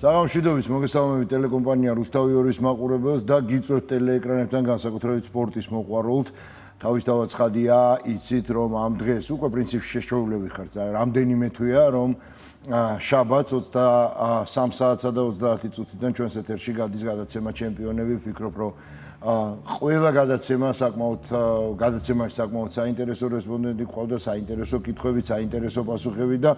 საღამოშვიდობის მოგესალმებით ტელეკომპანია რუსთავი 2-ის მაყურებელს და გიწევთ ტელეეკრანებთან განსაკუთრებით სპორტის მოყვარულთ. თავისთავად ცხადია, იცით რომ ამ დღეს უკვე პრინციპში შეშოულები ხართ. რამდენიმე თვეა რომ შაბათს 23 საათსა და 30 წუთიდან ჩვენს ეთერში გადის გადაცემა ჩემპიონები. ვფიქრობ რომ ყველა გადაცემაში საკმაოდ საინტერესო რესპონდენტი გვყავდა, საინტერესო კითხვებით, საინტერესო პასუხებით და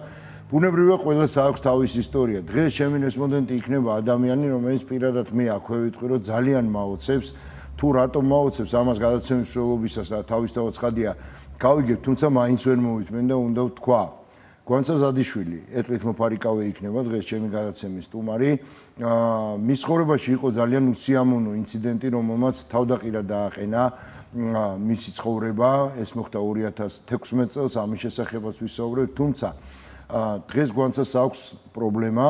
ბუნებრივია ყველას აქვს თავისი ისტორია. დღეს ჩემი რესპონდენტი იქნება ადამიანი, რომელიც პირადად მე აქვე ვიტყვი რომ ძალიან მაოცებს, თუ რატომ მაოცებს ამას გადაცემის მსვლელობისას რა თავისთავად ცხადია გავიგებ, თუმცა მაინც ვერ მოვიწმენ და უნდა ვთქვა. გვანცა ზადიშვილი, ეტყვით მოფარიკავე იქნება დღეს ჩემი გადაცემის სტუმარი. მის ცხოვრებაში იყო ძალიან უსიამოვნო ინციდენტი, რომელმაც თავდაყირა დააყენა მისი ცხოვრება. ეს მოხდა 2016 წელს, ამის შესახებაც ვისაუბრებ, თუმცა დღეს გვანცას აქვს პრობლემა,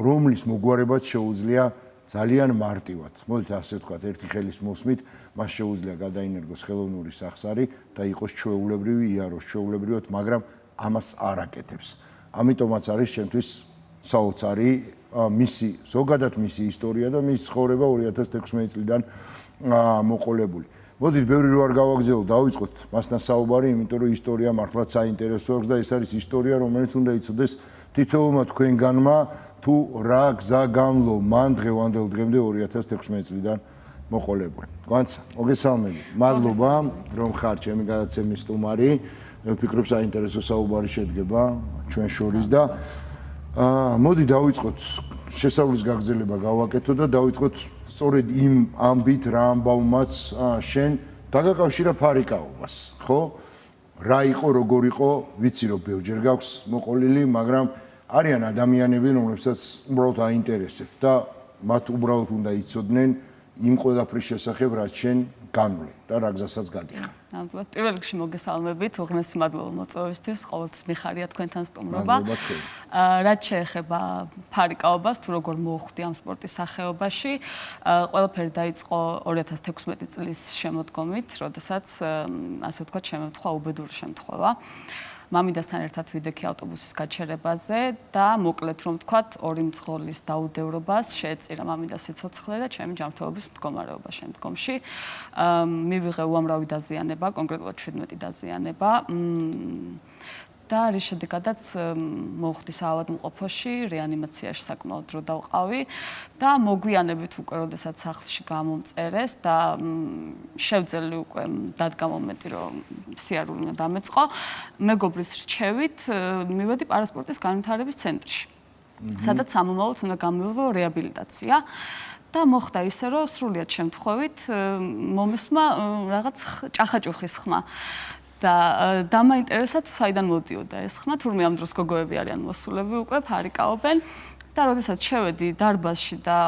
რომლის მოგვარებაც შეუძლია ძალიან მარტივად. მოდით ასე ვთქვათ, ერთი ხელის მოსმით, მას შეუძლია გადაინერგოს ხელოვნური სახსარი და იყოს ჩვეულებრივი, იაროს ჩვეულებრივად, მაგრამ ამას არ აკეთებს. ამიტომაც არის ჩემთვის საოცარი ზოგადად მისი ისტორია და მისი ცხოვრება 2016 წლიდან მოყოლებული. მოდით ბევრი რო არ გავაგზავნო, დავიწყოთ მასთან საუბარი, იმიტომ რომ ისტორია მართლაც საინტერესო აქვს და ეს არის ისტორია, რომელიც უნდა იცოდეს თითოეულმა თქვენგანმა, თუ რა გზა გამლო მან დღევანდელ დღემდე 2016 წლიდან მოყოლებული. გვანცა, მოგესალმებით. მადლობა, რომ ხარ ჩემი გადაცემის სტუმარი. ვფიქრობ საინტერესო საუბარი შედგება ჩვენ შორის და მოდი დავიწყოთ შესავლის გაგრძელება გავაკეთო და დავიწყოთ სწორედ იმ ამბით რა ამბავმაც შენ დაგაკავშირა ფარიკაობას, ხო? რა იყო, როგორ იყო, ვიცი რომ ბევრჯერ გაქვს მოყოლილი, მაგრამ არიან ადამიანები, რომლებსაც უბრალოდ აინტერესებთ და მათ უბრალოდ უნდა იცოდნენ იმ ყველაფრის შესახებ, რაც შენ განვლე და რა გზასაც გადიხარ. ნამდვილად, პირველ რიგში მოგესალმებით, უღრმესი მადლობა მოწვევისთვის, ყოველთვის მიხარია თქვენთან სტუმრობა. რაც შეეხება ფარიკაობას, თუ როგორ მოხვდი ამ სპორტის სახეობაში, ყველაფერი დაიწყო 2016 წლის შემოდგომით, როდესაც ასე ვთქვათ, შემოვთქვა უბედური შემთხვევა. მამიდასთან ერთად ვიდექი ავტობუსის გაჩერებაზე და მოკლედ რომ ვთქვათ, ორი მძღოლის დაუდევრობას შეეწირა მამიდას სიცოცხლე და ჩემი ჯანმრთელობის მდგომარეობა შემდგომში. მივიღე უამრავი დაზიანება, კონკრეტულად 17 დაზიანება. და რის შედეგადაც მოვხდი საავადმყოფოში, რეანიმაციაში საკმაოდ დრო დავყავი და მოგვიანებით უკვე როდესაც სახლში გამომწერეს და შევძელი უკვე დადგა მომენტი, რომ სიარული უნდა დამეწყო, მეგობრის რჩევით მივედი პარასპორტის განვითარების ცენტრში, სადაც სამომავლოდ უნდა გამოვიღო რეაბილიტაცია. და მოხდა ისე, რომ სრულიად შემთხვევით მომისმა რაღაც ჭახაჭუხის ხმა. და დამაინტერესა თუ საიდან მოდიოდა ეს ხმა, თურმე ამ დროს გოგოები არიან მოსულები უკვე ფარიკაობენ და როდესაც შევედი დარბაზში და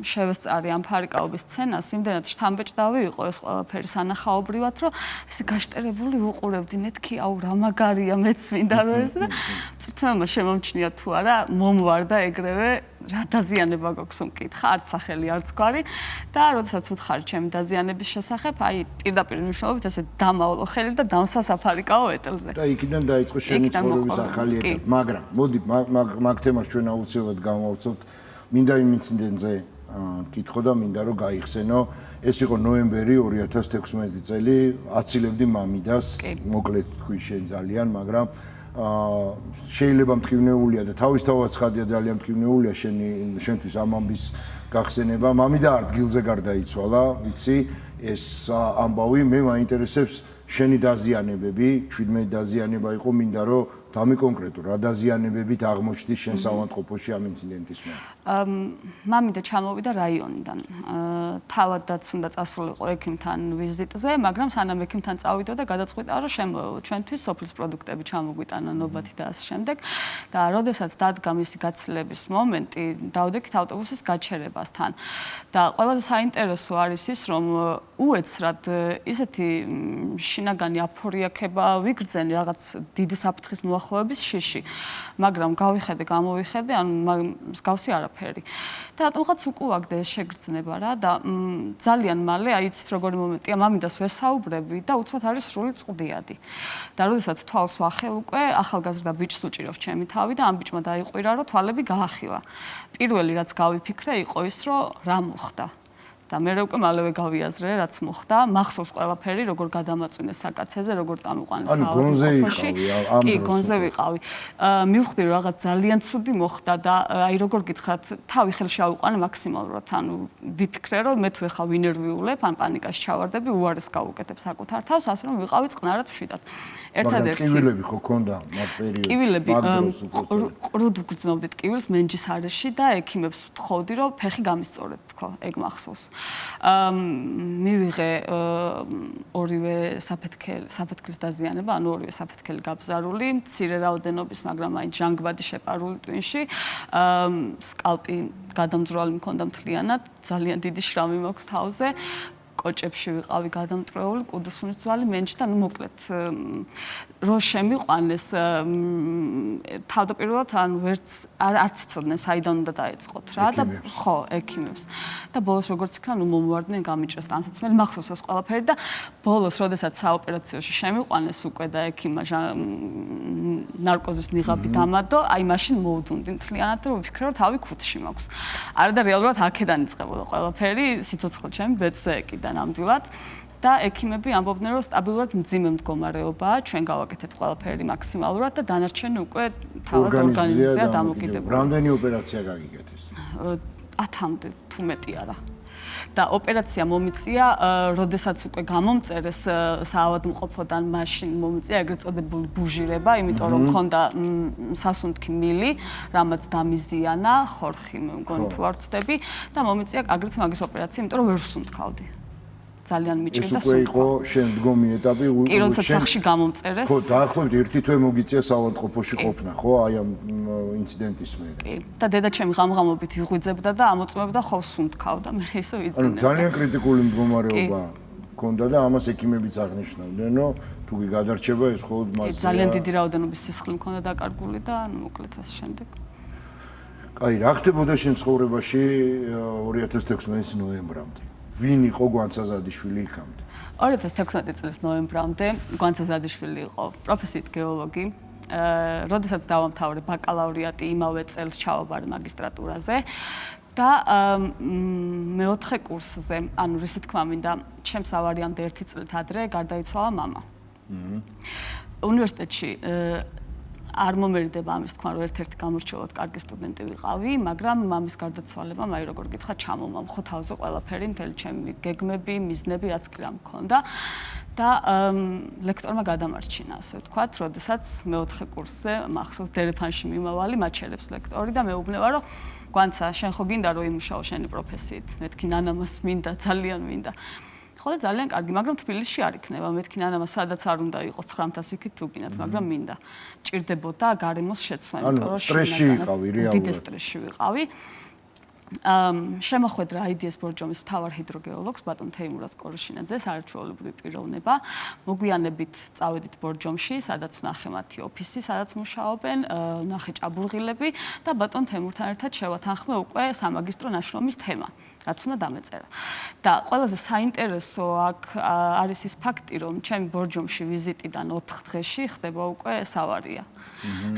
შევესწარი ამ ფარიკაობის სცენას, იმდენად შთამბეჭდავი იყო ეს ყველაფერი სანახაობრივად, რომ ესე გაშტერებული ვუყურებდი, მეთქი, აუ რა მაგარია, მეც მინდა რომ ეს და მწვრთნელმა შემომჩნია თუ არა, მომვარდა ეგრევე რა დაზიანება გვაქვს უმკითხა, არც სახელი, არც გვარი და როდესაც ვუთხარი ჩემი დაზიანების შესახებ, აი პირდაპირ მნიშვნელობით ესე დამავლო ხელი და დამსასაფარიკაო ეტელზე. და იქიდან დაიწყო შენი ცხოვრების ახალი ეტაპი. მაგრამ მოდი მაგ თემას ჩვენ აუცილებლად გავავწოთ. მინდა იმ ინციდენტზე კითხო და მინდა რომ გაიხსენო. ეს იყო ნოემბერი 2016 წელი, აცილებდი მამიდას, მოკლედ თქვი შენ ძალიან, მაგრამ შეიძლება მტკივნეულია და თავისთავად ცხადია ძალიან მტკივნეულია შენთვის ამ ამბის გახსენება. მამიდა ადგილზე გარდაიცვალა, ვიცი, ეს ამბავი მე მაინტერესებს შენი დაზიანებები, 17 დაზიანება იყო, მინდა რომ დამიკონკრეტო რა დაზიანებებით აღმოჩნდი შენ საავადმყოფოში ამ ინციდენტის მერე. მამიდა ჩამოვიდა რაიონიდან. თავადაც უნდა წასულიყო ექიმთან ვიზიტზე, მაგრამ სანამ ექიმთან წავიდა და გადაწყვიტა, რომ ჩვენთვის სოფლის პროდუქტები ჩამოგვიტანა ნობათი და ასე შემდეგ. და როდესაც დადგა მისი გაცილების მომენტი, დავდექით ავტობუსის გაჩერებასთან. და ყველაზე საინტერესო არის ის, რომ უეცრად ისეთი შინაგანი აფორიაქება ვიგრძენი, რაღაც დიდი საფრთხის მოახდინე დაახლოების შიში. მაგრამ გამოვიხედე, ანუ მსგავსი არაფერი. და რატომღაც უკუაგდა ეს შეგრძნება რა და ძალიან მალე აი იცით როგორი მომენტია, მამიდას ვესაუბრები და უცბად არის სრული წყდიადი. და როდესაც თვალს ვახელ უკვე ახალგაზრდა ბიჭს უჭირავს ჩემი თავი და ამ ბიჭმა დაიყვირა, რომ თვალები გაახილა. პირველი რაც გავიფიქრე იყო ის, რომ რა მოხდა. და მე უკვე მალევე გავიაზრე, რაც მოხდა. მახსოვს ყველაფერი, როგორ გადამაწვინეს საკაცეზე, როგორ წამიყვანეს საავადმყოფოში. კი, გონზე ვიყავი. მივხვდი, რომ რაღაც ძალიან ცუდი მოხდა და აი როგორ გითხრათ, თავი ხელში ავიყვანე მაქსიმალურად. ანუ ვიფიქრე, რომ მე თუ ეხა ვინერვიულებ, ან პანიკაში ჩავარდები, უარეს გავუკეთებ საკუთარ თავს, ასე რომ ვიყავი წყნარად მშვიდად. ერთადერთი კივილები ხო ქონდა მაგ პერიოდში? კივილები ყრუდ უგრძნობდით კივილს მენჯის არეში და ექიმებს ვთხოვდი, რომ ფეხი გამისწორეთ თქო, ეგ მახსოვს. მივიღე ორივე საფეთქლის დაზიანება, ანუ ორივე საფეთქელი გაბზარული, მცირე რაოდენობის, მაგრამ აი ჟანგბადი შეპარული ტვინში, სკალპი გადამძვრალი მქონდა მთლიანად, ძალიან დიდი შრამი მაქვს თავზე. კოჭებში ვიყავი გადამტრეული, კუდისუნის ძვალი მენჯი და ნუ მოკლედ რო შემიყვანეს თავდაპირველად ანუ არც იცოდნენ საიდან უნდა დაეწყოთ რა და ხო ექიმებს და ბოლოს როგორც იქნა ნუ მომვარდნენ გამიჭრეს ტანსაცმელი მახსოვს ეს ყველაფერი და ბოლოს როდესაც საოპერაციოში შემიყვანეს უკვე და ექიმმა ნარკოზის ნიღაბი დამადო აი მაშინ მოვდუნდი მთლიანად და ვიფიქრე რომ თავი ქუდში მაქვს არა და რეალურად აქედან იწყებოდა ყველაფერი სიცოცხლე ჩემი ბედზე ეკიდა ნამდვილად და ექიმები ამბობდნენ რომ სტაბილურად მძიმე მდგომარეობაა, ჩვენ გავაკეთეთ ყველაფერი მაქსიმალურად და დანარჩენი უკვე თავად ორგანიზაცია დამოკიდებულია. რამდენი ოპერაცია გაგიკეთეს? 10-მდე თუ მეტი არა. და ოპერაცია მომიწია, როდესაც უკვე გამომწერეს საავადმყოფოდან მაშინ მომიწია ეგრეთ წოდებული ბუჟირება, იმიტომ რომ მქონდა სასუნთქი მილი, რამაც დამიზიანა, ხორხი მე მგონი თუ არ ვცდები და მომიწია აგრეთვე მაგის ოპერაცია, იმიტომ რომ ვერ ვსუნთქავდი. ძალიან მიჭირდა სუნთქვა. ეს უკვე იყო შემდგომი ეტაპი. კი, როდესაც სახში გამომწერეს. ხო, დაახლოებით ერთი თვე მოგიწია საავადმყოფოში ყოფნა, ხო, აი ამ ინციდენტის მერე. კი, და დედაჩემი ღამღამობით იღვიძებდა და ამოწმებდა ხოლ სუნთქავდა, მე ისე ვიცინე. ანუ ძალიან კრიტიკული მდგომარეობა ჰქონდა და ამას ექიმებიც აღნიშნავდნენ, რომ თუ კი გადარჩება ეს მხოლოდ მასია. ძალიან დიდი რაოდენობის სისხლი მქონდა დაკარგული და მოკლედ ასე შემდეგ. კაი, რა ხდებოდა შენ ცხოვრებაში 2016 ნოემბრამდე? ვინ იყო გვანცაზადიშვილი იქამდე? 2016 წლის ნოემბრამდე გვანცაზადიშვილი იყო პროფესიით გეოლოგი. როდესაც დავამთავრე ბაკალავრიატი, იმავე წელს ჩავაბარე მაგისტრატურაზე და მეოთხე კურსზე, ანუ რისი თქმა მინდა, ჩემს ავარიამდე ერთი წლით ადრე გარდაიცვალა მამა. უნივერსიტეტში არ მომერიდება ამის თქმა, რომ ერთ-ერთი გამორჩეულად კარგი სტუდენტი ვიყავი, მაგრამ მამის გარდაცვალებამ, აი როგორ გითხრათ, ჩამომამხო თავზე ყველაფერი, მთელი ჩემი გეგმები, მიზნები, რაც კი რა მქონდა და ლექტორმა გადამარჩინა, ასე ვთქვათ, როდესაც მეოთხე კურსზე მახსოვს დერეფანში მიმავალი მაჩერებს ლექტორი და მეუბნება, რომ გვანცა, შენ ხო გინდა რომ იმუშაო შენი პროფესიით? მეთქი ნანამას მინდა, ძალიან მინდა. ხოლმე ძალიან კარგი, მაგრამ თბილისში არ იქნება. მეთქი ნანამა სადაც არ უნდა იყოს 900 იქით თუ გინდათ, მაგრამ მინდა. ჭირდებოდა გარემოს შეცვლა, იმიტომ რომ სტრესში ვიყავი რეალურად. დიდი სტრესში ვიყავი. შემოხვედრა IDS ბორჯომის მთავარ ჰიდროგეოლოგს ბატონ თეიმურაზ კოროშინაძეს არაჩვეულებრივი პიროვნება. მოგვიანებით წავედით ბორჯომში, სადაც ვნახე მათი ოფისი, სადაც მუშაობენ, ვნახე ჭაბურღილები და ბატონ თეიმურთან ერთად შევათანხმე უკვე სამაგისტრო ნაშრომის თემა. რაც უნდა დამეწერა. და ყველაზე საინტერესო აქ არის ის ფაქტი, რომ ჩემი ბორჯომში ვიზიტიდან 4 დღეში ხდება უკვე სავარია.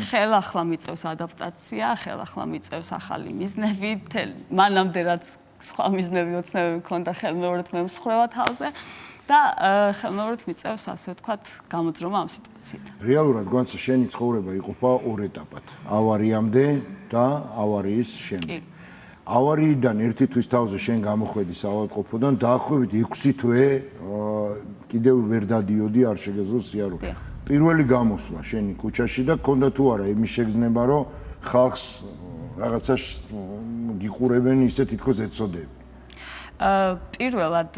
ხელახლა მიწევს ადაპტაცია, ხელახლა მიწევს ახალი მიზნები, მანამდე რაც სხვა მიზნები ოცნებები მქონდა ხელმეორედ მე მსხრევა თავზე და ხელმეორედ მიწევს ასე ვთქვათ გამოძრომა ამ სიტუაციიდან. რეალურად გვანცა შენი ცხოვრება იყოფა ორ ეტაპად. ავარიამდე და ავარიის შემდეგ. ავარიიდან ერთი თვის თავზე შენ გამოხვედი საავადმყოფოდან დაახლოებით 6 თვე კიდევ ვერ დადიოდი არ შეგეძლო სიარული. პირველი გამოსვლა შენი ქუჩაში და გქონდა თუ არა იმის შეგრძნება რომ ხალხს რაღაცა გიყურებენ ისე თითქოს ეცოდები. პირველად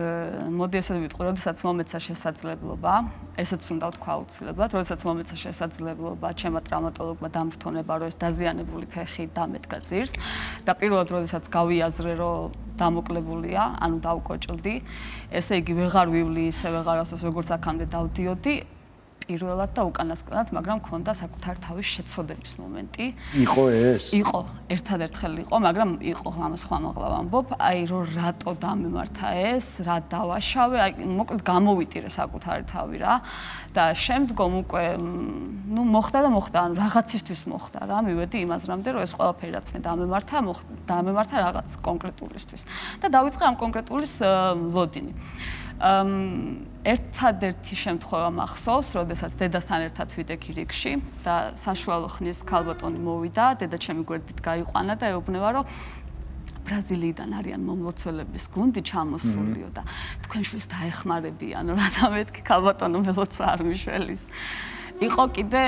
მოდი ესე ვიტყვი, როდესაც მომეცა შესაძლებლობა, ესეც უნდა ვთქვა აუცილებლად, როდესაც მომეცა შესაძლებლობა ჩემმა ტრავმატოლოგმა დამრთონება, რომ ეს დაზიანებული ფეხი დამედგა ძირს და პირველად როდესაც გავიაზრე, რომ დამოკლებულია, ანუ დავკოჭლდი, ესე იგი ვეღარ ვივლი ისე ვეღარ ასოს როგორც აქამდე დავდიოდი, პირველად და უკანასკნელად, მაგრამ მქონდა საკუთარი თავის შეცოდების მომენტი. იყო ეს? იყო, ერთადერთხელ იყო, მაგრამ იყო ამას ხმამაღლა ვამბობ, აი რომ რატო დამემართა ეს, რა დავაშავე, აი მოკლედ გამოვიტირე საკუთარი თავი რა და შემდგომ უკვე მოხდა და მოხდა, ანუ რაღაცისთვის მოხდა რა, მივედი იმაზრამდე, რომ ეს ყველაფერი რაც მე დამემართა რაღაც კონკრეტულისთვის და დავიწყე ამ კონკრეტულის ლოდინი. ერთადერთი შემთხვევა მახსოვს, როდესაც დედასთან ერთად ვიდექი რიგში და საშუალო ხნის ქალბატონი მოვიდა, დედა ჩემი გვერდით გაიყვანა და ეუბნება, რომ ბრაზილიიდან არიან მომლოცველების გუნდი ჩამოსულიო და თქვენ შვილს დაეხმარებიანო, რათა მეთქი ქალბატონო მელოცა არ მიშველის. იყო კიდე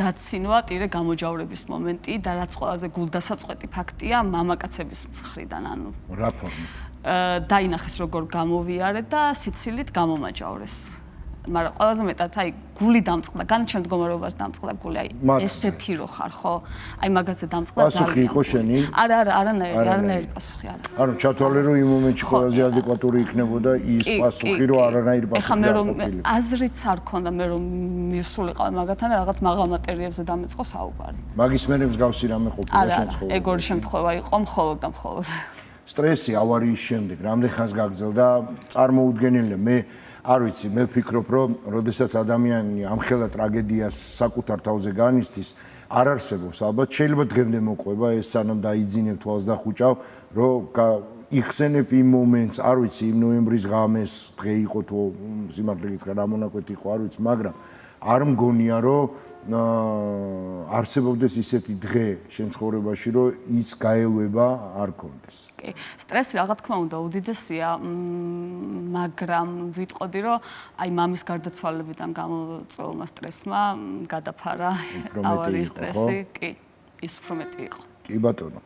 დაცინვა ტირე გამოჯავრების მომენტი და რაც ყველაზე გულდასაწყვეტი ფაქტია მამაკაცების მხრიდან, ანუ რა ფორმით? დაინახეს როგორ გამოვიარე და სიცილით გამომაჯავრეს. მაგრამ ყველაზე მეტად აი გული დამწყდა, განჩენ მდგომარეობას დამწყდა გული, აი ესეთი რო ხარ, ხო? აი მაგაზე დამწყდა ძალიან. პასუხი იყო შენი? არანაირი პასუხი არა. ანუ ჩათვალე რომ იმ მომენტში ყველაზე ადეკვატური იქნებოდა ის პასუხი, რომ არანაირი პასუხი არ ყოფილიყო. აზრიც არ ქონდა მე რომ მივსულიყავ მაგათთან და რაღაც მაღალ მატერიებზე დამეწყო საუბარი. მაგის მერე მსგავსი რამე ყოფილა შენ ცხოვრებაში? ეგორი შემთხვევა იყო მხოლოდ და მხოლოდ. სტრესი ავარიის შემდეგ რამდენ ხანს გაგრძელდა წარმოუდგენელია. მე არ ვიცი, მე ვფიქრობ, რომ როდესაც ადამიანი ამხელა ტრაგედიას საკუთარ თავზე განიცდის, არ არსებობს ალბათ, შეიძლება დღემდე მოყვება ეს სანამ დაიძინებ თვალს და ხუჭავ, რომ იხსენებ იმ მომენტს, არ ვიცი, იმ ნოემბრის ღამეს დღე იყო თუ სიმართლე გითხრა რა მონაკვეთი იყო, არ ვიცი, მაგრამ არ მგონია, რომ არსებობდეს ისეთი დღე შენ ცხოვრებაში, რომ ის გაელვება არ გქონდეს. კი, სტრესი რა თქმა უნდა უდიდესია, მაგრამ ვიტყოდი, რომ აი მამის გარდაცვალებიდან გამოწვეულმა სტრესმა გადაფარა ავარიის სტრესი, კი, ის უფრო მეტი იყო. კი ბატონო.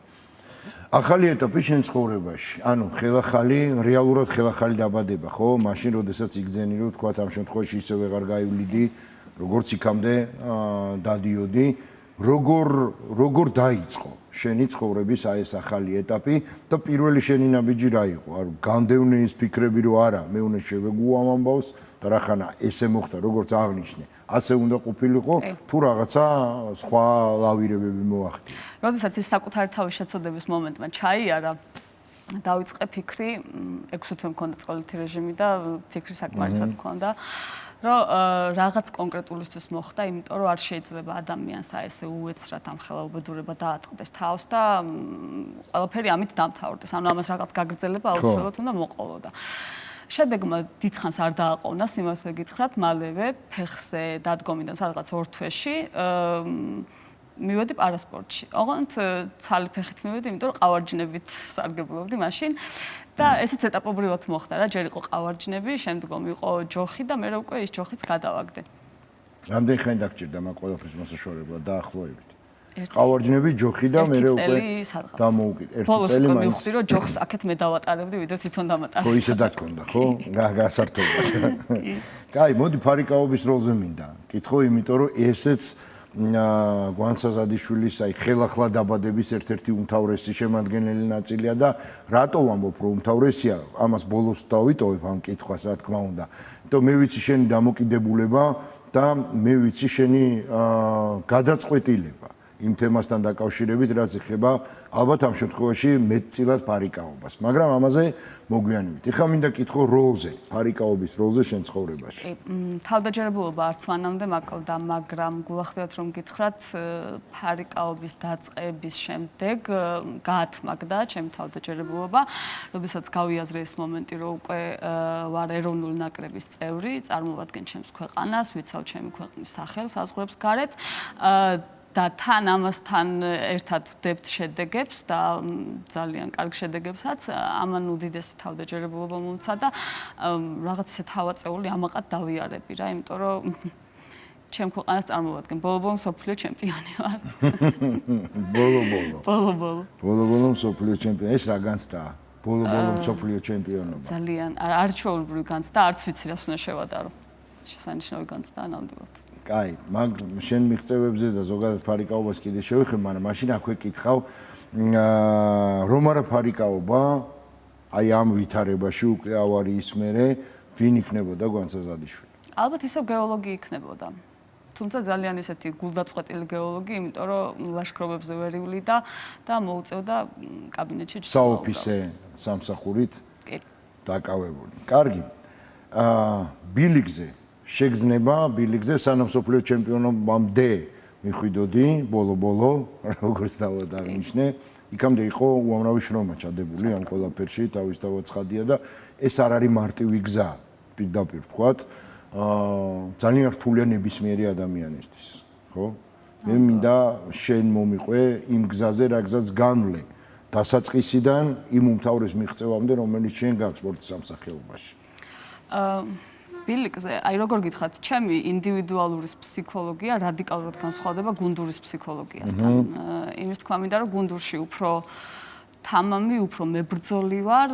ახალი ეტაპი შენ ცხოვრებაში. ანუ ხელახალი, რეალურად ხელახალი დაბადება, ხო? მაშინ როდესაც იგძენი რომ თქვა ამ შემთხვევაში ისე ვეღარ გაივლიდი, როგორც იქამდე დადიოდი, როგორ დაიწყო შენი ცხოვრების აი ეს ახალი ეტაპი და პირველი შენი ნაბიჯი რა იყო? არ განდევნე ის ფიქრები რომ არა, მე უნდა შევეგუო ამ ამბავს და რახანა ესე მოხდა, როგორც აღნიშნე. ასე უნდა ყოფილიყო, თუ რაღაცა სხვა ლავირებები მოახდინა. როდესაც ის საკუთარი თავის შეცოდების მომენტმა ჩაიარა, დავიწყე ფიქრი, 6 თვე მქონდა წვალითი რეჟიმი და ფიქრი საკმარისად მქონდა. რომ რაღაც კონკრეტულისთვის მოხდა, იმიტომ რომ არ შეიძლება ადამიანს აი ესე უეცრად ამ ხელალბედურება დაატყდეს თავს და ყველაფერი ამით დამთავრდეს. ანუ ამას რაღაც გაგრძელება აუცილებლად უნდა მოყოლოდა. შედეგმა დიდხანს არ დააყოვნა, სიმართლე გითხრათ, მალევე ფეხზე დადგომიდან სადღაც 2 თვეში მივედი პარასპორტში. ოღონდ ცალი ფეხით მივედი, იმიტომ რომ ყავარჯნებით სარგებლობდი მაშინ. და ესეც ეტაპობრივად მოხდა რა, ჯერ იყო ყავარჯნები, შემდგომ იყო ჯოხი და მე უკვე ის ჯოხიც გადავაგდე. რამდენი ხანი დაგჭირდა მაგ ყველაფრის მოსაშორებლად დაახლოებით? ყავარჯნები, ჯოხი და მე უკვე დამოუკიდე. ერთი წელი მაინც. მივხვდი რომ ჯოხს აქეთ მე დავატარებდი, ვიდრე თვითონ დამატარებდი. ხო, ისე დაგქონდა, ხო? გასართობად. კაი, მოდი ფარიკაობის როლზე მინდა. კითხო, იმიტომ რომ ესეც გვანცაზადიშვილის აი ხელახლა დაბადების ერთ-ერთი უმთავრესი შემადგენელი ნაწილია და რატო ვამბობ რომ უმთავრესია, ამას ბოლოს დავიტოვებ ამ კითხვას, რა თქმა უნდა. იმიტომ მე ვიცი შენი დამოკიდებულება და მე ვიცი შენი გადაწყვეტილება იმ თემასთან დაკავშირებით, რაც ეხება ალბათ ამ შემთხვევაში მეტწილად ფარიკაობას, მაგრამ ამაზე მოგვიანებით. ეხლა მინდა კითხო როლზე, ფარიკაობის როლზე შენ ცხოვრებაში. თავდაჯერებულობა არც მანამდე მაკლდა, მაგრამ გულახდილად რომ გითხრათ, ფარიკაობის დაწყების შემდეგ გაათმაგდა ჩემი თავდაჯერებულობა, როდესაც გავიაზრე ეს მომენტი, რომ უკვე ვარ ეროვნული ნაკრების წევრი, წარმოვადგენ ჩემს ქვეყანას, ვიცავ ჩემი ქვეყნის სახელს საზღვრებს გარეთ. და თან ამასთან ერთად ვდებთ შედეგებს და ძალიან კარგ შედეგებსაც, ამან უდიდესი თავდაჯერებულობა მომცა და რაღაც ისე თავაწეული ამაყად დავიარები რა, იმიტომ რომ ჩემ ქვეყანას წარმოვადგენ. ბოლო-ბოლო მსოფლიო ჩემპიონი ვარ. ბოლო-ბოლო მსოფლიო ჩემპიონი. ეს რა განცდაა? ბოლო-ბოლო მსოფლიო ჩემპიონობა. ძალიან არ ჩვეულებრივი განცდა, არც ვიცი რას უნდა შევადარო. შესანიშნავი განცდაა ნამდვილად. კაი, მაგ შენ მიღწევებზე და ზოგადად ფარიკაობას კიდე შევიხებ, მაგრამ მაშინ აქვე კითხავ, რომ არა ფარიკაობა, აი ამ ვითარებაში უკვე ავარიის მერე ვინ იქნებოდა გვანცაზადიშვილი? ალბათ ისევ გეოლოგი იქნებოდა. თუმცა ძალიან ისეთი გულდაწყვეტილი გეოლოგი, იმიტომ რომ ლაშქრობებზე ვერ ივლიდა და მოუწევდა კაბინეტში საოფისე სამსახურით კი. დაკავებული. კარგი. ბილიგზე შეგრძნება, ბილიგზე სანამ სოფლიო ჩემპიონობამდე მიხვიდოდი, ბოლო-ბოლო, როგორც დავაღნიშნე, იქამდე იყო უამრავი შრომა ჩადებული ამ ყველაფერში, თავისთავად ცხადია და ეს არ არის მარტივი გზა, პირდაპირ ვთქვათ. ძალიან რთულია ნებისმიერი ადამიანისთვის, ხო? მე მინდა შენ მომიყვე იმ გზაზე, რა გზაც განვლე დასაწყისიდან იმ უმთავრეს მიღწევამდე, რომელიც შენ გაქვს სპორტის სამსახიობაში. ბილიგზე, აი როგორ გითხრათ, ჩემი ინდივიდუალური ფსიქოლოგია რადიკალურად განსხვავდება გუნდურის ფსიქოლოგიასთან. იმის თქვა მინდა, რომ გუნდურში უფრო თამამი, უფრო მებრძოლი ვარ,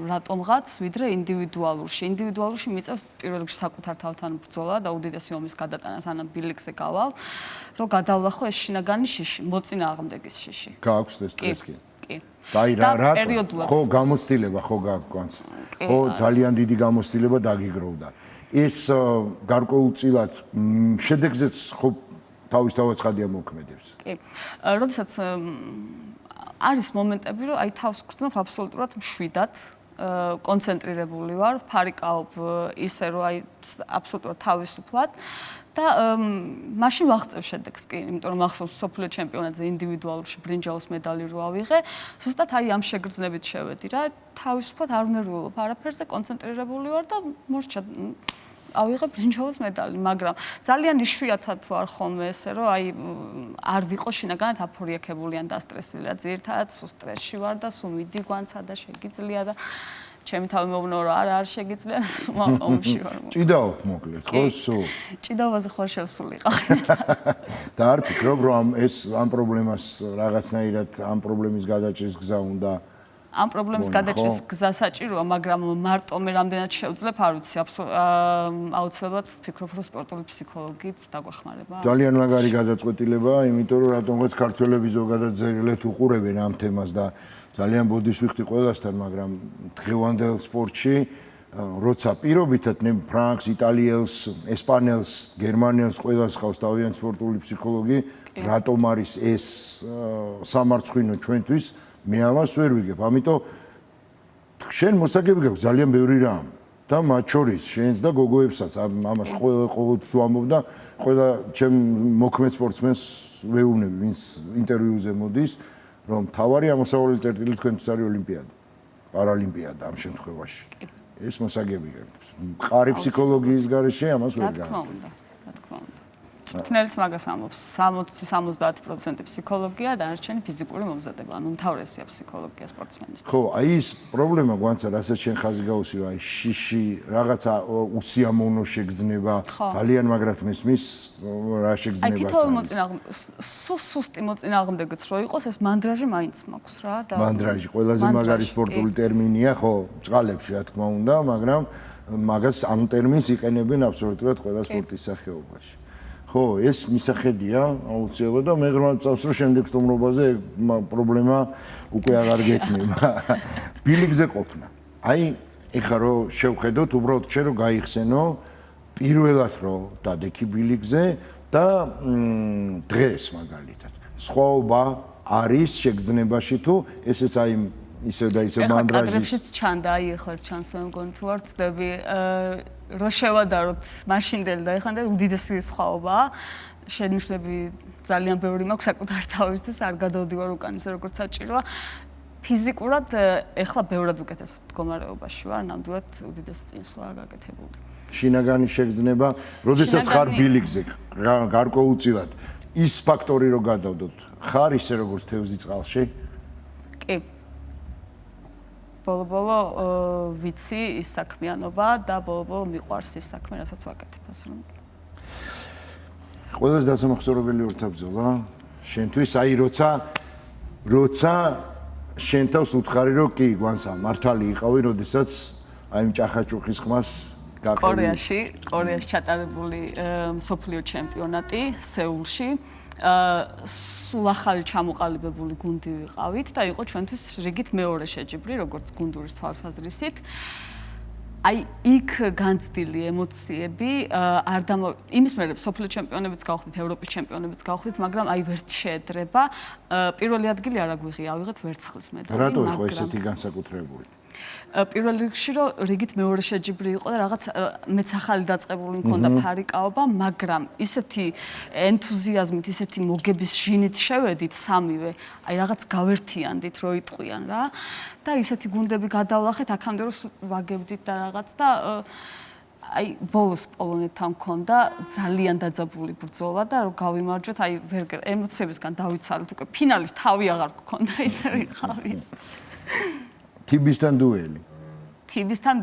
რატომღაც, ვიდრე ინდივიდუალურში. ინდივიდუალურში მიწევს პირველ რიგში საკუთარ თავთან ბრძოლა და უდიდესი ომის გადატანა, სანამ ბილიგზე გავალ, რომ გადავლახო ეს შინაგანი შიში, მოწინააღმდეგის შიში. გააქვს ეს სტრესი? კი. დაი რა ხო გამოცდილება ხო გაგვანს. ხო ძალიან დიდი გამოცდილება დაგიგროვდა. ეს გარკვეულწილად შედეგზეც ხო თავისთავად ცხადია მოქმედებს. კი. როდესაც არის მომენტები, რომ აი თავს გრძნობ აბსოლუტურად მშვიდად, კონცენტრირებული ვარ, ფარიკაობ ისე, რომ აი აბსოლუტურად თავისუფლად და მაშინ ვაღწევ შედეგს კი, იმიტომ რომ ახსოვს სოფლიო ჩემპიონატზე ინდივიდუალურში ბრინჯაოს მედალი რო ავიღე, ზუსტად აი ამ შეგრძნებით შევედი რა, თავისუფლად არ უნერვიულობ არაფერზე, კონცენტრირებული ვარ და მორჩა ავიღე ბრინჯაოს მედალი, მაგრამ ძალიან იშვიათად ვარ ხოლმე ესე, რომ აი არ ვიყო შინაგანად აფორიაქებული ან დასტრესილი, ძირითადად სულ სტრესში ვარ და სულ მიდი გვანცა და შეგიძლია და ჩემი თავი მეუბნეო რომ არ შეგიძლია და სულ ომში ვარ. ჭიდაობ მოკლედ, ხო სულ? ჭიდაობაზე ხარ შევსულიყავ. და არ ფიქრობ რომ ამ პრობლემას რაღაცნაირად ამ პრობლემის გადაჭრის გზა უნდა ამ პრობლემის გადაჭრის გზა საჭიროა, მაგრამ მარტო მე რამდენად შევძლებ, არ ვიცი, აუცილებლად ვფიქრობ, რომ სპორტული ფსიქოლოგიც დაგვეხმარება. ძალიან მაგარი გადაწყვეტილება, იმიტომ რომ რატომღაც ქართველები ზოგადად ზეგლეთ უყურებენ ამ თემას და ძალიან ბოდის ვიხდი ყველასთან, მაგრამ დღევანდელ სპორტში როცა პირობითად ფრანკს, იტალიელს, ესპანელს, გერმანელს ყველას ხავს თავიანთი სპორტული ფსიქოლოგი, რატომ არის ეს სამარცხვინო ჩვენთვის? მე ამას ვერ ვიგებ. ამიტომ შენ მოსაგები გაქვს ძალიან ბევრი რამ და მათ შორის შენს და გოგოებსაც ამას ყოველთვის ვამბობ და ყველა ჩემ მოქმედ სპორტსმენს ვეუბნები, ვინც ინტერვიუზე მოდის, რომ თავარი ამოსავალი წერტილი თქვენთვის არის ოლიმპიადა, პარალიმპიადა ამ შემთხვევაში. ეს მოსაგები გაქვს. მყარი ფსიქოლოგიის გარეშე ამას ვერ გაქვს. რა თქმა უნდა. თნელიც მაგას ამბობს 60-70% ფსიქოლოგია და არჩენი ფიზიკური მომზადება, ანუ უმთავრესია ფსიქოლოგია სპორტსმენისთვის. ხო, აი ეს პრობლემა გვანცა, რასაც შენ ხაზი გაუსვი, აი შიში, რაღაცა უსიამოვნო შეგრძნება, ძალიან მაგრად მესმის რა შეგრძნებაც არის. აი თითოეულ მოწინააღმდეგეს, სუსტი მოწინააღმდეგეც რო იყოს, ეს მანდრაჟი მაინც მაქვს რა და მანდრაჟი ყველაზე მაგარი სპორტული ტერმინია, ხო, წყალებში რა თქმა უნდა, მაგრამ მაგას ამ ტერმინს იყენებენ აბსოლუტურად ყველა სპორტის სახეობაში. ხო, ეს მისახედია აუცილებლად და მე ღრმად წავს რომ შემდეგ სტუმრობაზე პრობლემა უკვე აღარ გექნება. ბილიგზე ყოფნა. აი, ეხლა რომ შევხედოთ, უბრალოდ შე რომ გაიხსენო პირველად რომ დადექი ბილიგზე და დღეს მაგალითად. სხვაობა არის შეგრძნებაში თუ ესეც აი ისევ და ისევ მანდრაჟის. კადრებშიც ჩანდა, აი ეხლა ჩანს მე მგონი თუ არ ვწდები რო შევადაროთ მაშინდელი და ეხლა უდიდესი სხვაობაა. შენიშვნები ძალიან ბევრი მაქვს საკუთარ თავისთვის, არ გადავდივარ უკან ისე როგორც საჭიროა. ფიზიკურად ეხლა ბევრად უკეთეს მდგომარეობაში ვარ, ნამდვილად უდიდესი წინსვლაა გაკეთებული. შინაგანი შეგრძნება, როდესაც ხარ ბილიგზე, გარკვეულწილად ის ფაქტორი რო გადავდოთ, ხარ ისე როგორც თევზი წყალში? კი. ბოლო-ბოლო ვიცი ის საქმიანობა და ბოლო-ბოლო მიყვარს ის საქმე, რასაც ვაკეთებ, ასე რომ. ყველას დასამახსოვრებელი ორთაბრძოლა შენთვის, აი როცა შენ თავს უთხარი რომ კი გვანცა მართალი იყავი, როდესაც აი იმ ჭახაჭუხის ხმას გაყევი. კორეაში ჩატარებული მსოფლიო ჩემპიონატი სეულში. სულ ახალი ჩამოყალიბებული გუნდი ვიყავით და იყო ჩვენთვის რიგით მეორე შეჯიბრი, როგორც გუნდურის თვალსაზრისით. აი იქ განცდილი ემოციები არ იმის მერე სოფლიო ჩემპიონებიც გავხდით, ევროპის ჩემპიონებიც გავხდით, მაგრამ აი ვერ შეედრება პირველი ადგილი არ აგვიღია, ავიღეთ ვერცხლის მედალი. რატო იყო ესეთი განსაკუთრებული? პირველ რიგში რომ რიგით მეორე შეჯიბრი იყო და რაღაც მეც ახალი დაწყებული მქონდა ფარიკაობა, მაგრამ ისეთი ენთუზიაზმით, ისეთი მოგების ჟინით შევედით სამივე, აი რაღაც გავერთიანდით რო იტყვიან რა და ისეთი გუნდები გადავლახეთ, აქამდე რომ ვაგებდით და რაღაც და აი ბოლოს პოლონეთთან მქონდა ძალიან დაძაბული ბრძოლა და რომ გავიმარჯვეთ, აი ვერ ემოციებისგან დავიცალეთ, უკვე ფინალის თავი აღარ გქონდა, ისე ვიყავი. თიბისთან დუელი. თიბისთან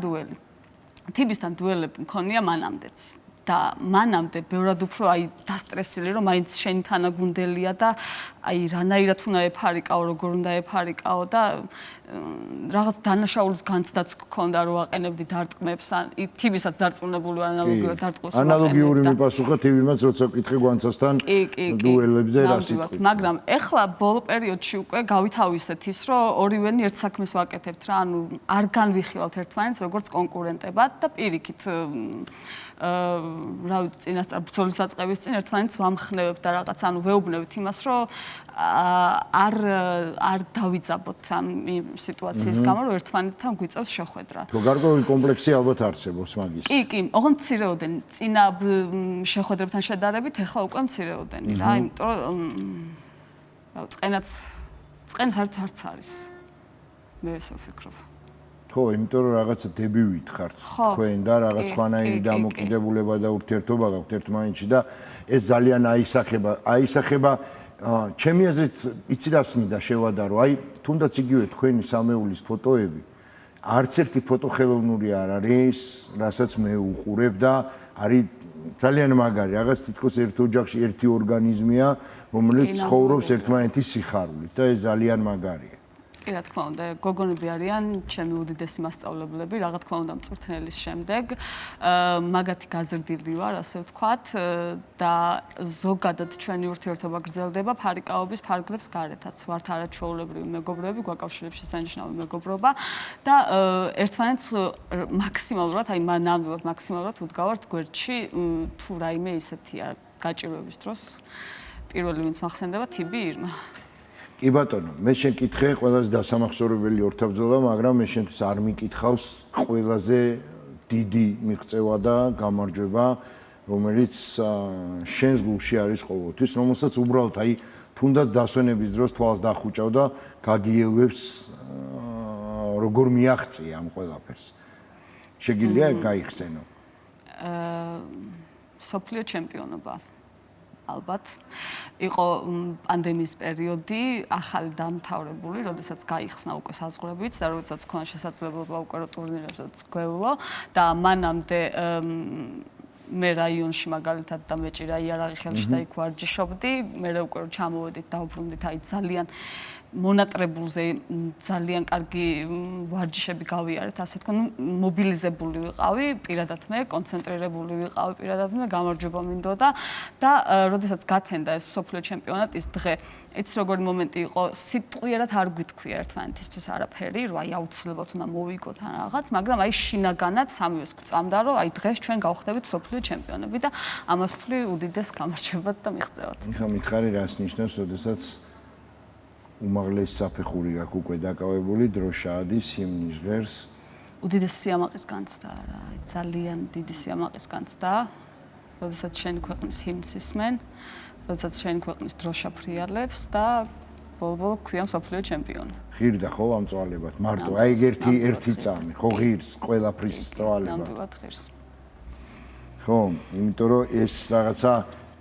დუელები მქონია მანამდეც და მანამდე ბევრად უფრო აი დასტრესილი რომ მაინც შენი თანაგუნდელია და აი რანაირად უნდა ეფარიკაო, როგორ უნდა ეფარიკაო და რაღაც დანაშაულის განცდაც გქონდა რომ აყენებდი დარტყმებს ან თიბისაც დარწმუნებული ვარ ანალოგიურად დარტყმებს. ანალოგიური მიპასუხა თიბიმაც როცა ვკითხე გვანცასთან დუელებზე რა სიტყვით. მაგრამ ეხლა ბოლო პერიოდში უკვე გავითავისეთ ის რომ ორივენი ერთ საქმეს ვაკეთებთ რა, ანუ არ განვიხილავთ ერთმანეთს როგორც კონკურენტებად და პირიქით რა ვიცი წინასწარ ბრძოლის დაწყების წინ ერთმანეთს ვამხნევებთ და რაღაც ანუ ვეუბნებით იმას რომ არ დავიძაბოთ ამ სიტუაციის გამო რომ ერთმანეთთან გვიწევს შეხვედრა. თუ გარკვეული კომპლექსი ალბათ არსებობს მაგის. კი, ოღონდ მცირეოდენი წინა შეხვედრებთან შედარებით ეხლა უკვე მცირეოდენი რა, იმიტომ რომ წყენაც არც არის. მე ესე ვფიქრობ. ხო, იმიტომ რომ რაღაცა დებივით ხართ თქვენ და რაღაც სხვანაირი დამოკიდებულება და ურთიერთობა გაქვთ ერთმანეთში და ეს ძალიან აისახება ჩემი აზრით იცი რას მინდა შევადარო, აი თუნდაც იგივე თქვენი სამეულის ფოტოები არც ერთი ფოტო ხელოვნური არ არის, რასაც მე უყურებ და არის ძალიან მაგარი, რაღაც თითქოს ერთ ოჯახში ერთი ორგანიზმია, რომელიც ცხოვრობს ერთმანეთის სიხარულით და ეს ძალიან მაგარია. კი რა თქმა უნდა, გოგონები არიან ჩემი უდიდესი მასწავლებლები, რა თქმა უნდა მწვრთნელის შემდეგ. მაგათი გაზრდილი ვარ, ასე ვთქვათ, და ზოგადად ჩვენი ურთიერთობა გრძელდება ფარიკაობის ფარგლებს გარეთაც. ვართ არაჩვეულებრივი მეგობრები, გვაკავშირებს შესანიშნავი მეგობრობა და ერთმანეთს მაქსიმალურად, აი ნამდვილად მაქსიმალურად უდგავართ გვერდში, თუ რაიმე ისეთია გაჭირვების დროს. პირველი ვინც მახსენდება თიბი ირმა. კი ბატონო, მე შენ კითხე ყველაზე დასამახსოვრებელი ორთაბრძოლა, მაგრამ მე შენთვის არ მიკითხავს ყველაზე დიდი მიღწევა და გამარჯვება, რომელიც შენს გულში არის ყოველთვის, რომელსაც უბრალოდ აი თუნდაც დასვენების დროს თვალს დახუჭავ და გაგიელვებს როგორ მიაღწია ამ ყველაფერს. შეგიძლია გაიხსენო? სოფლიო ჩემპიონობა. ალბათ იყო პანდემიის პერიოდი, ახალი დამთავრებული, როდესაც გაიხსნა უკვე საზღვრებიც და როდესაც ქონა შესაძლებლობა უკვე ტურნირებსაც გვევლო და მანამდე მე რაიონში მაგალითად და მეჭირა იარაღი ხელში და იქ ვარჯიშობდი, მე უკვე ჩამოვედით დავბრუნდით, აი ძალიან მონატრებულზე ძალიან კარგი ვარჯიშები გავიარეთ, ასე თქვა, მობილიზებული ვიყავი, პირადად მე, კონცენტრირებული ვიყავი, პირადად მე, გამარჯვება მინდოდა და როდესაც გათენდა ეს მსოფლიო ჩემპიონატის დღე, იცი როგორი მომენტი იყო, სიტყვიერად არ გვითქვია ერთმანეთისთვის არაფერი, რომ აი აუცილებლად უნდა მოვიგოთ ან რაღაც, მაგრამ აი შინაგანად სამივეს გვწამდა, რომ აი დღეს ჩვენ გავხდებით მსოფლიო ჩემპიონები და ამას ვთვლი უდიდეს გამარჯვებად და მიღწევად. ეხლა მითხარი რას ნიშნავს, როდესაც უმაღლესი საფეხური აქვს უკვე დაკავებული, დროშა ადის, ჰიმნი ჟღერს. უდიდესი სიამაყის განცდა რა, ძალიან დიდი სიამაყის განცდა, როდესაც შენი ქვეყნის ჰიმნს ისმენ, როდესაც შენი ქვეყნის დროშა ფრიალებს და ბოლო-ბოლო ქვია მსოფლიო ჩემპიონი. ღირდა ხო ამ წვალებად? მარტო აი ერთი წამი, ხო ღირს ყველაფრის წვალება. ნამდვილად ღირს. ხო, იმიტომ რომ ეს რაღაცა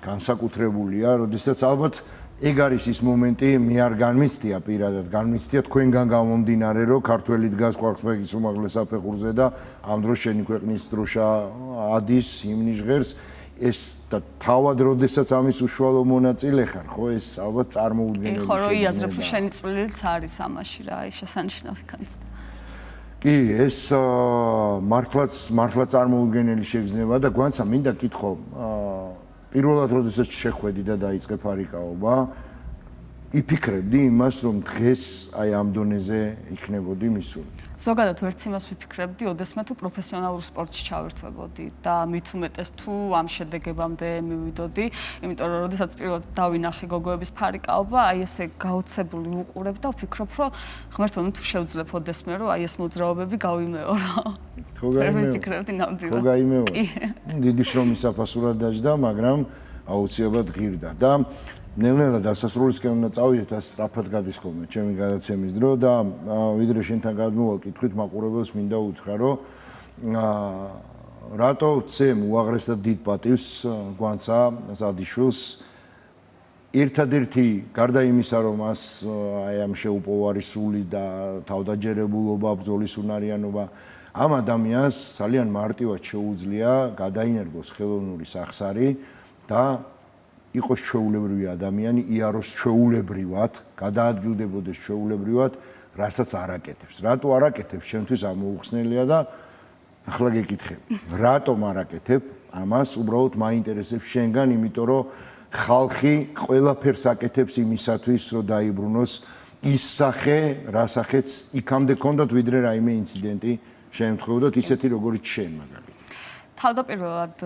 განსაკუთრებულია, როდესაც ალბათ ეგ არის ის მომენტი, მე არ განმიცდია პირადად, განმიცდია თქვენგან გამომდინარე, რომ ქართველი დგას კვარცხლბეკის უმაღლეს საფეხურზე და ამ დროს შენი ქვეყნის დროშა ადის, ჰიმნი ჟღერს, ეს და თავად როდესაც ამის უშუალო მონაწილე ხარ, ხო, ეს ალბათ წარმოუდგენელი ხო, რომ იაზრებ, რომ შენი წვლილიც არის ამაში რა, აი შესანიშნავი განცდა. კი, ეს მართლაც წარმოუდგენელი შეგრძნება და გვანცა მინდა კითხო, პირველად როდესაც შეხვედი და დაიწყე ფარიკაობა, იფიქრებდი იმას, რომ დღეს აი ამ დონეზე იქნებოდი მისული? ზოგადად ვერც იმას ვიფიქრებდი, ოდესმე თუ პროფესიონალურ სპორტში ჩავერთვებოდი და მით უმეტეს თუ ამ შედეგებამდე მივიდოდი, იმიტომ რომ როდესაც პირველად დავინახე გოგოების ფარიკაობა, აი ესე გაოცებული ვუყურებ და ვფიქრობ, რომ ღმერთო, თუ შევძლებ ოდესმე, რომ აი ეს მოძრაობები გავიმეორო. ხო გაიმეორო. ვიფიქრებდი ნამდვილად. ხო გაიმეორო. დიდი შრომის საფასურად დაждდა, მაგრამ აუცილებლად ღირდა და ნელ-ნელა დასასრულისკენ უნდა წავიდეთ, ასე სწრაფად გადის ხოლმე ჩემი გადაცემის დრო და ვიდრე შენთან გადმოვალ კითხვით მაყურებელს მინდა უთხრა, რომ რატო ვცემ უაღრესად დიდ პატივს გვანცა ზადიშვილს ერთადერთი გარდა იმისა, რომ მას აი ამ შეუპოვარი სული და თავდაჯერებულობა, ბრძოლის უნარიანობა ამ ადამიანს ძალიან მარტივად შეუძლია გადაინერგოს ხელოვნური სახსარი და იყოს ჩვეულებრივი ადამიანი, იაროს ჩვეულებრივად, გადაადგილდებოდეს ჩვეულებრივად, რასაც არ აკეთებს. რატო არ აკეთებს? შენთვის ამოუხსნელია და ახლა გეკითხები. რატომ არ აკეთებ? ამას უბრალოდ მაინტერესებს შენგან, იმიტომ რომ ხალხი ყველაფერს აკეთებს იმისათვის, რომ დაიბრუნოს ის სახე, რა სახეც იქამდე ქონდათ, ვიდრე რაიმე ინციდენტი შეემთხვეოდათ, ისეთი როგორც შენ მაგალითად. თავდაპირველად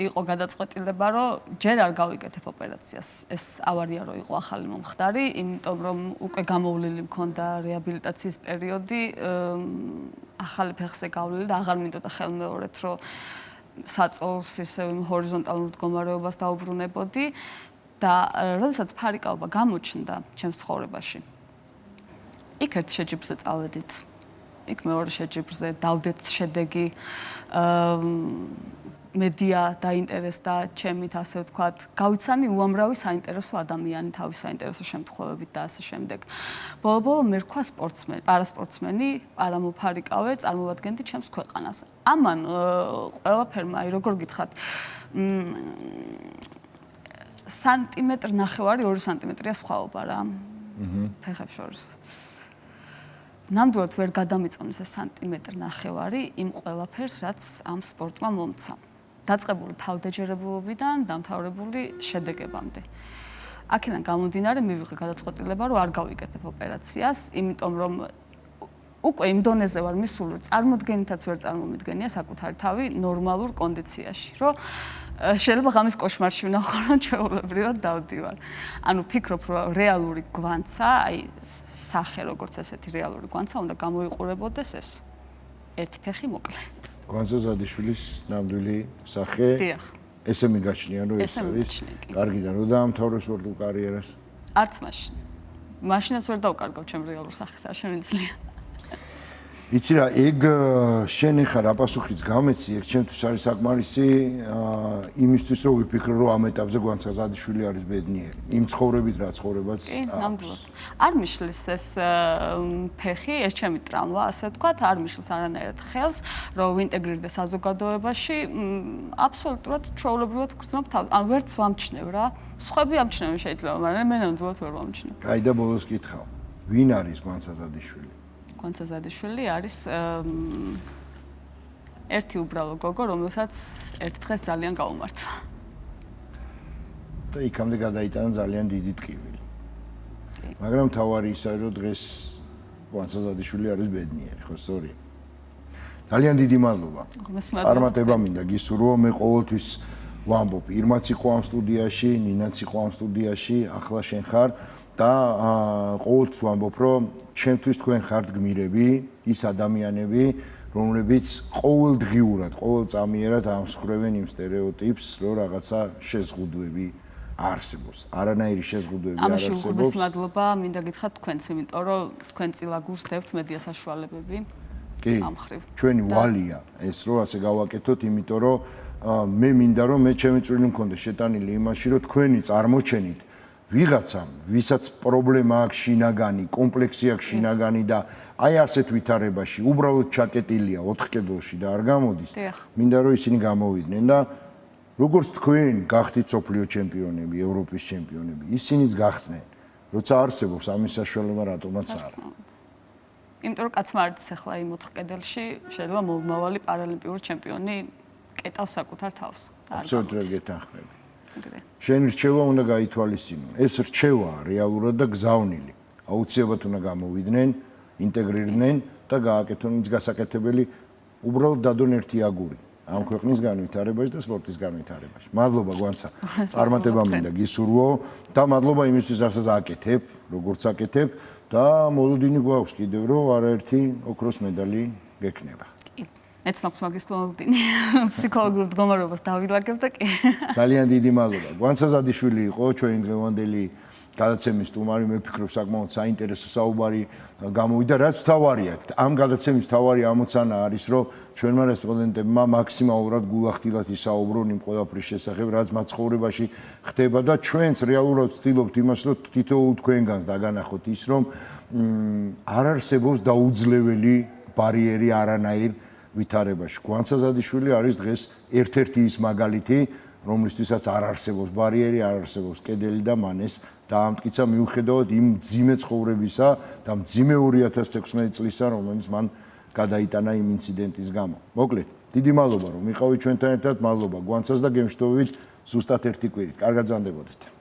იყო გადაწყვეტილება, რომ ჯერ არ გავიკეთებ ოპერაციას. ეს ავარია რო იყო ახალი მომხდარი, იმიტომ რომ უკვე გამოვლილი მქონდა რეაბილიტაციის პერიოდი, ახალი ფეხზე გავლილი და აღარ მინდოდა ხელმეორედ, რომ საწოლს ისე ჰორიზონტალურ მდგომარეობას დაუბრუნებოდი და როდესაც ფარიკაობა გამოჩნდა ჩემს ცხოვრებაში. იქ ერთ შეჯიბრზე წავედით. იქ მეორე შეჯიბრზე დავდეთ შედეგი, მედია დაინტერესდა ჩემით, ასე ვთქვათ, გავიცანი უამრავი საინტერესო ადამიანი თავის საინტერესო შემთხვევებით და ასე შემდეგ. ბოლო-ბოლო მე რქვა სპორტსმენი, პარასპორტსმენი, პარამოფარიკავე, წარმოვადგენდი ჩემს ქვეყანას. ამან ყველაფერმა, აი როგორ გითხრათ, სანტიმეტრი ნახევარი, 2 სანტიმეტრია სხვაობა რა. ფეხებს შორის. ნამდვილად ვერ გადამიწონეს ეს სანტიმეტრი ნახევარი იმ ყველაფერს, რაც ამ სპორტმა მომცა. დაწყებული თავდაჯერებულობიდან დამთავრებული შედეგებამდე. აქედან გამომდინარე მივიღე გადაწყვეტილება, რომ არ გავიკეთებ ოპერაციას, იმიტომ რომ უკვე იმ დონეზე ვარ მისული, რომ წარმოდგენითაც ვერ წარმომიდგენია საკუთარი თავი ნორმალურ კონდიციაში, რომ შეიძლება ღამის კოშმარში ვნახო, რომ ჩვეულებრივად დავდივარ. ანუ ვფიქრობ, რომ რეალური გვანცა, აი სახე როგორც ესეთი რეალური გვანცა უნდა გამოიყურებოდეს ეს ერთი ფეხი მოკლე. გვანცა ზადიშვილის ნამდვილი სახე. დიახ. ესე მიგაჩნია, რომ ეს არის. კარგი და რო დაამთავრე სპორტულ კარიერას? არც მაშინ. მაშინაც ვერ დავკარგავ ჩემ რეალურ სახეს, არ შემიძლია. იცი რა, ეგ შენ ხარ აპასუხიც გამეცი, ეგ ჩემთვის არის საკმარისი იმისთვის, რომ ვიფიქრო, რომ ამ ეტაპზე გვანცა ზადიშვილი არის ბედნიერი. იმ ცხოვრებით რა ცხოვრებაც აქვს. არ მიშლის ეს ფეხი, ეს ჩემი ტრავმა, ასე ვთქვათ, არ მიშლის არანაირად ხელს, რომ ვინტეგრირდეს საზოგადოებაში, აბსოლუტურად ჩვეულებრივად ვგრძნობ თავს. ან ვერც ვამჩნევ რა. სხვები ამჩნევენ შეიძლება, მაგრამ მე ნამდვილად ვერ ვამჩნევ. კაი და ბოლოს გითხავ. ვინ არის გვანცა ზადიშვილი? გვანცა ზადიშვილი არის ერთი უბრალო გოგო, რომელსაც ერთ დღეს ძალიან გაუმართლა. და იქამდე გადაიტანა ძალიან დიდი ტკივილი. მაგრამ თავარი ისაა, რომ დღეს გვანცა ზადიშვილი არის ბედნიერი, ხო სწორია? ძალიან დიდი მადლობა. წარმატება მინდა გისურვო, მე ყოველთვის ვამბობ, ირმაც იყო ამ სტუდიაში, ნინაც იყო ამ სტუდიაში, ახლა შენ ხარ. და ყოველთვის ვამბობ, რომ ჩემთვის თქვენ ხართ გმირები, ის ადამიანები, რომლებიც ყოველდღიურად, ყოველწამიერად ამსხვრევენ იმ სტერეოტიპს, რომ რაღაცა შეზღუდვები არსებობს. არანაირი შეზღუდვები არ არსებობს. ამაში უღრმეს მადლობა მინდა გითხრათ თქვენს, იმიტომ რომ თქვენ წილა გურსდებთ მედია საშუალებები. კი, ჩვენი ვალია ეს, რომ ასე გავაკეთოთ, იმიტომ რომ მე მინდა, რომ მე ჩემი წვლილი მქონდა შეტანილი იმაში, რომ თქვენი წარმოჩენით ვიღაცამ, ვისაც პრობლემა აქვს შინაგანი, კომპლექსი აქვს შინაგანი და აი ასეთ ვითარებაში უბრალოდ ჩაკეტილია 4 კედელში და არ გამოდის. მინდა რომ ისინი გამოვიდნენ და როგორც თქვენ გახდით სოფლიო ჩემპიონები, ევროპის ჩემპიონები, ისინიც გახდნენ. როცა არსებობს ამის საშუალება, რატომაც არა. იმიტომ რომ კაცმა არც ახლა იმ 4 კედელში შეიძლება მომავალი პარალიმპიური ჩემპიონი კეტავს საკუთარ თავს. აბსოლუტურად გეთანხმები. შენი რჩევა უნდა გაითვალისწინო. ეს რჩევაა რეალურად და გზავნილი. აუცილებლად უნდა გამოვიდნენ, ინტეგრირდნენ და გააკეთონ ის გასაკეთებელი, უბრალოდ დადონ ერთი აგური ამ ქვეყნის განვითარებაში და სპორტის განვითარებაში. მადლობა გვანცა. წარმატება მინდა გისურვო და მადლობა იმისთვის, რასაც აკეთებ, როგორც აკეთებ და მოლოდინი გვაქვს კიდევ რომ არაერთი ოქროს медаლი გექნება. მეც მაქვს მაგის მოლოდინი. ფსიქოლოგიურ მდგომარეობას დავილაგებ და კი. ძალიან დიდი მადლობა. გვანცა ზადიშვილი იყო ჩვენი დღევანდელი გადაცემის სტუმარი, მე ვფიქრობ საკმაოდ საინტერესო საუბარი გამოვიდა, რაც თავარია. ამ გადაცემის თავარი ამოცანა არის, რომ ჩვენმა რესპონდენტებმა მაქსიმალურად გულახდილად ისაუბრონ იმ ყველაფრის შესახებ, რაც მათ ცხოვრებაში ხდება და ჩვენც რეალურად ვცდილობთ იმას, რომ თითოეულ თქვენგანს დაგანახოთ ის, რომ არ არსებობს დაუძლეველი ბარიერი არანაირ ვითარებაში. გვანცა ზადიშვილი არის დღეს ერთ-ერთი ის მაგალითი, რომლისთვისაც არ არსებობს ბარიერი, არ არსებობს კედელი და მანეს დაამტკიცა მიუხედავად იმ მძიმე ცხოვრებისა და მძიმე 2016 წლისა, რომელიც მან გადაიტანა იმ ინციდენტის გამო. მოკლედ, დიდი მადლობა რომ იყავით ჩვენთან ერთად, მადლობა გვანცას და გემშვიდობებით ზუსტად ერთი კვირით. კარგად გრძანდებოდეთ.